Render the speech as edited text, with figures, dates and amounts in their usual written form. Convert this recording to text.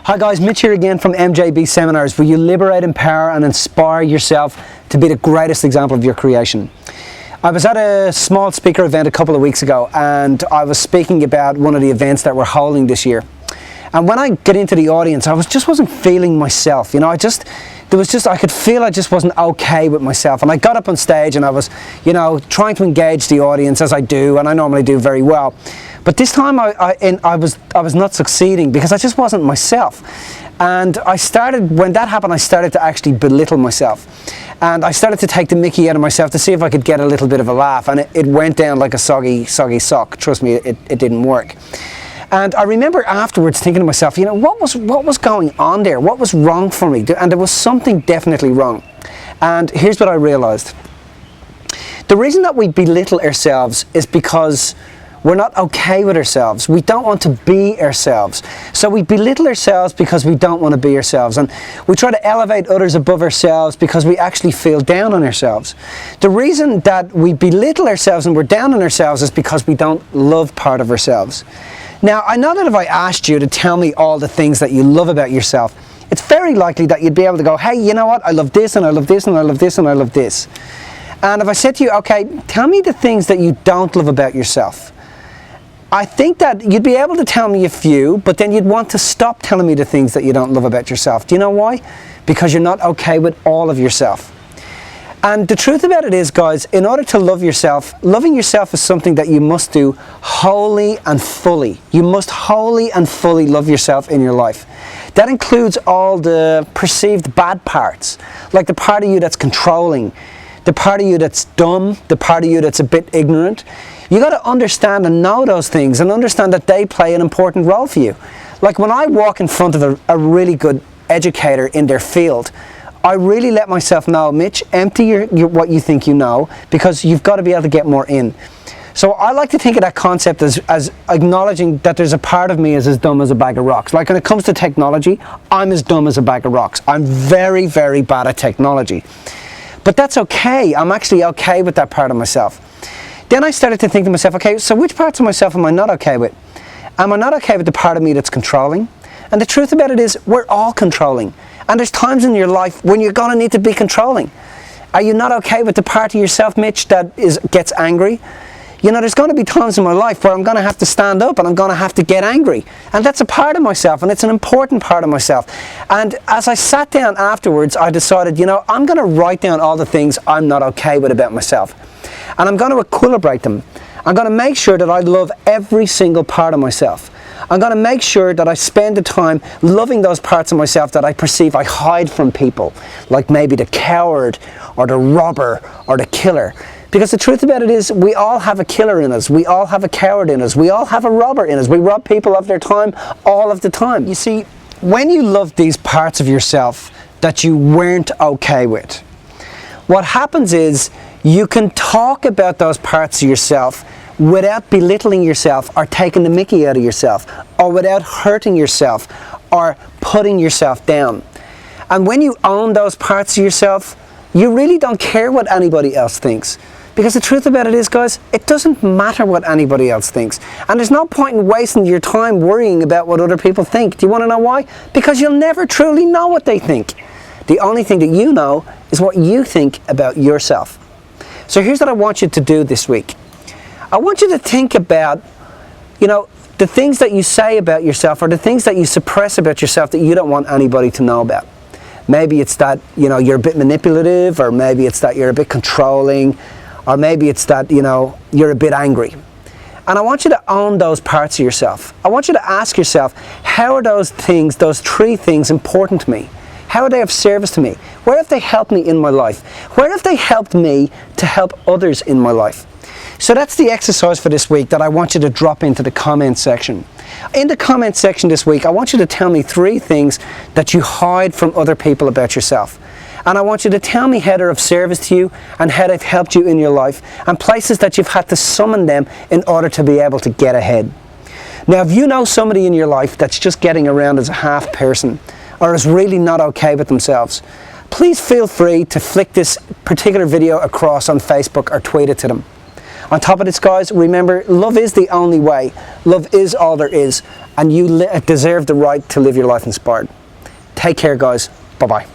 Hi guys, Mitch here again from MJB Seminars, where you liberate, empower and inspire yourself to be the greatest example of your creation. I was at a small speaker event a couple of weeks ago and I was speaking about one of the events that we're holding this year. And when I get into the audience, I just wasn't feeling myself, you know, I could feel I just wasn't okay with myself. And I got up on stage and I was, you know, trying to engage the audience as I do, and I normally do very well. But this time I was not succeeding because I just wasn't myself. And when that happened, I started to actually belittle myself. And I started to take the mickey out of myself to see if I could get a little bit of a laugh. And it went down like a soggy sock. Trust me, it didn't work. And I remember afterwards thinking to myself, you know, what was going on there? What was wrong for me? And there was something definitely wrong. And here's what I realized. The reason that we belittle ourselves is because we're not okay with ourselves. We don't want to be ourselves. So we belittle ourselves because we don't want to be ourselves. And we try to elevate others above ourselves because we actually feel down on ourselves. The reason that we belittle ourselves and we're down on ourselves is because we don't love part of ourselves. Now, I know that if I asked you to tell me all the things that you love about yourself, it's very likely that you'd be able to go, hey, you know what? I love this and I love this and I love this and I love this. And if I said to you, okay, tell me the things that you don't love about yourself, I think that you'd be able to tell me a few, but then you'd want to stop telling me the things that you don't love about yourself. Do you know why? Because you're not okay with all of yourself. And the truth about it is, guys, in order to love yourself, loving yourself is something that you must do wholly and fully. You must wholly and fully love yourself in your life. That includes all the perceived bad parts, like the part of you that's controlling, the part of you that's dumb, the part of you that's a bit ignorant. You got to understand and know those things and understand that they play an important role for you. Like when I walk in front of a really good educator in their field, I really let myself know, Mitch, empty what you think you know, because you've got to be able to get more in. So I like to think of that concept as acknowledging that there's a part of me as dumb as a bag of rocks. Like when it comes to technology, I'm as dumb as a bag of rocks. I'm very, very bad at technology. But that's okay. I'm actually okay with that part of myself. Then I started to think to myself, okay, so which parts of myself am I not okay with? Am I not okay with the part of me that's controlling? And the truth about it is, we're all controlling. And there's times in your life when you're going to need to be controlling. Are you not okay with the part of yourself, Mitch, that gets angry? You know, there's going to be times in my life where I'm going to have to stand up and I'm going to have to get angry. And that's a part of myself, and it's an important part of myself. And as I sat down afterwards, I decided, you know, I'm going to write down all the things I'm not okay with about myself. And I'm going to equilibrate them. I'm going to make sure that I love every single part of myself. I'm going to make sure that I spend the time loving those parts of myself that I perceive I hide from people, like maybe the coward or the robber or the killer. Because the truth about it is, we all have a killer in us, we all have a coward in us, we all have a robber in us. We rob people of their time all of the time. You see, when you love these parts of yourself that you weren't okay with, what happens is you can talk about those parts of yourself without belittling yourself or taking the mickey out of yourself, or without hurting yourself or putting yourself down. And when you own those parts of yourself, you really don't care what anybody else thinks. Because the truth about it is, guys, it doesn't matter what anybody else thinks. And there's no point in wasting your time worrying about what other people think. Do you want to know why? Because you'll never truly know what they think. The only thing that you know is what you think about yourself. So here's what I want you to do this week. I want you to think about, you know, the things that you say about yourself or the things that you suppress about yourself that you don't want anybody to know about. Maybe it's that, you know, you're a bit manipulative, or maybe it's that you're a bit controlling, or maybe it's that, you know, you're a bit angry. And I want you to own those parts of yourself. I want you to ask yourself, how are those things, those three things, important to me? How are they of service to me? Where have they helped me in my life? Where have they helped me to help others in my life? So that's the exercise for this week that I want you to drop into the comment section. In the comment section this week, I want you to tell me 3 things that you hide from other people about yourself. And I want you to tell me how they're of service to you and how they've helped you in your life, and places that you've had to summon them in order to be able to get ahead. Now, if you know somebody in your life that's just getting around as a half person, or is really not okay with themselves, please feel free to flick this particular video across on Facebook or tweet it to them. On top of this, guys, remember, love is the only way. Love is all there is, and you deserve the right to live your life inspired. Take care, guys. Bye-bye.